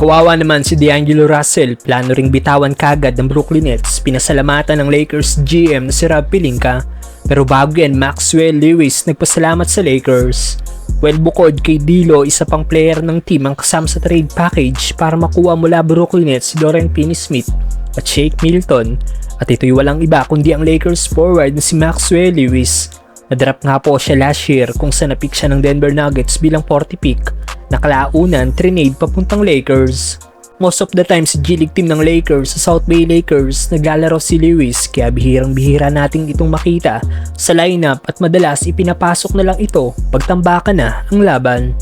Kawawa naman si D'Angelo Russell, plano ring bitawan kagad ng Brooklyn Nets, pinasalamatan ng Lakers GM na si Rob Pelinka. Pero bago yan, Maxwell Lewis nagpasalamat sa Lakers. Well, bukod kay D'Lo, isa pang player ng team ang kasama sa trade package para makuha mula Brooklyn Nets si Dorian Finney-Smith at Shake Milton. At ito'y walang iba kundi ang Lakers forward na si Maxwell Lewis. Nadrap nga po siya last year kung saan napick siya ng Denver Nuggets bilang 40 pick na kalaunan trinade papuntang Lakers. Most of the time sa G-League team ng Lakers sa South Bay Lakers naglalaro si Lewis kaya bihirang-bihira nating itong makita sa lineup at madalas ipinapasok na lang ito pagtambakan na ang laban.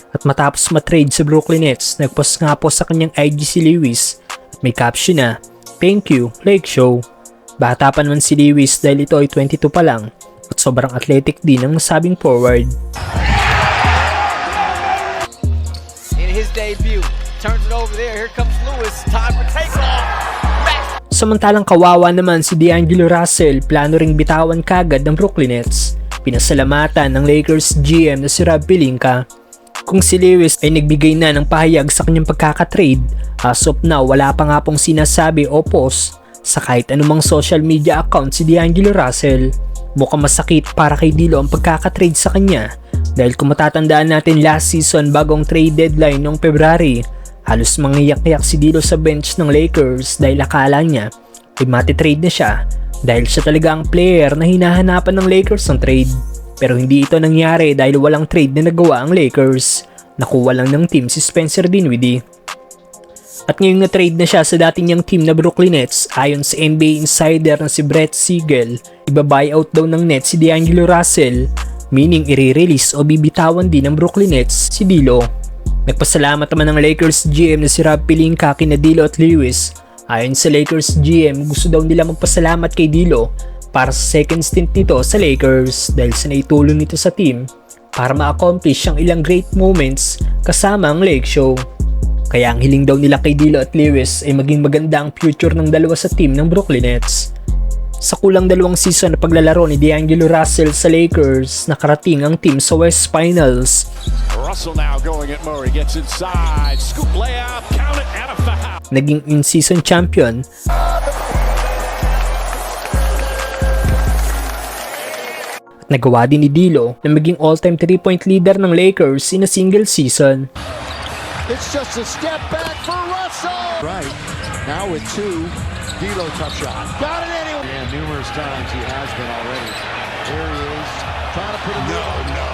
At matapos matrade sa Brooklyn Nets, nagpost nga po sa kanyang IG si Lewis at may caption na, "Thank you, Lake Show." Bata pa naman si Lewis dahil ito ay 22 pa lang at sobrang athletic din ang nasabing forward. In his debut, turns it over there, here comes Lewis, time for takeoff. Samantalang kawawa naman si D'Angelo Russell, plano ring bitawan kagad ng Brooklyn Nets. Pinasalamatan ng Lakers GM na si Rob Pelinka. Kung si Lewis ay nagbigay na ng pahayag sa kanyang pagkakatrade, as of now wala pa nga pong sinasabi o post sa kahit anumang social media account si D'Angelo Russell. Mukhang masakit para kay D'Lo ang pagkakatrade sa kanya dahil kung matatandaan natin last season bagong trade deadline noong February, halos mangiyak-iyak si D'Lo sa bench ng Lakers dahil akala niya ay matitrade na siya dahil siya talaga ang player na hinahanapan ng Lakers ng trade. Pero hindi ito nangyari dahil walang trade na nagawa ang Lakers. Nakuha lang ng team si Spencer Dinwiddie. At ngayong na-trade na siya sa dating niyang team na Brooklyn Nets, ayon sa NBA insider na si Brett Siegel, iba-buyout daw ng Nets si D'Angelo Russell, meaning i-release o bibitawan din ng Brooklyn Nets si D'Lo. Nagpasalamat naman ng Lakers GM na si Rob Pelinka kina D'Lo at Lewis. Ayon sa Lakers GM, gusto daw nila magpasalamat kay D'Lo para sa second stint nito sa Lakers dahil sa naitulong nito sa team para ma-accomplish ang ilang great moments kasama ang Lake Show. Kaya ang hiling daw nila kay D'Lo at Lewis ay maging maganda ang future ng dalawa sa team ng Brooklyn Nets. Sa kulang 2 season na paglalaro ni D'Angelo Russell sa Lakers, nakarating ang team sa West Finals. Russell now going at Murray, gets inside, scoop layup, count it and a foul. Naging in-season champion. At nagawa din ni D'Lo na maging all-time 3-point leader ng Lakers in a single season. It's just a step back for Russell. Right. Now with 2, D'Lo tough shot. Got it anyway. Yeah, numerous times he has been already. There he is. Trying to put it. No.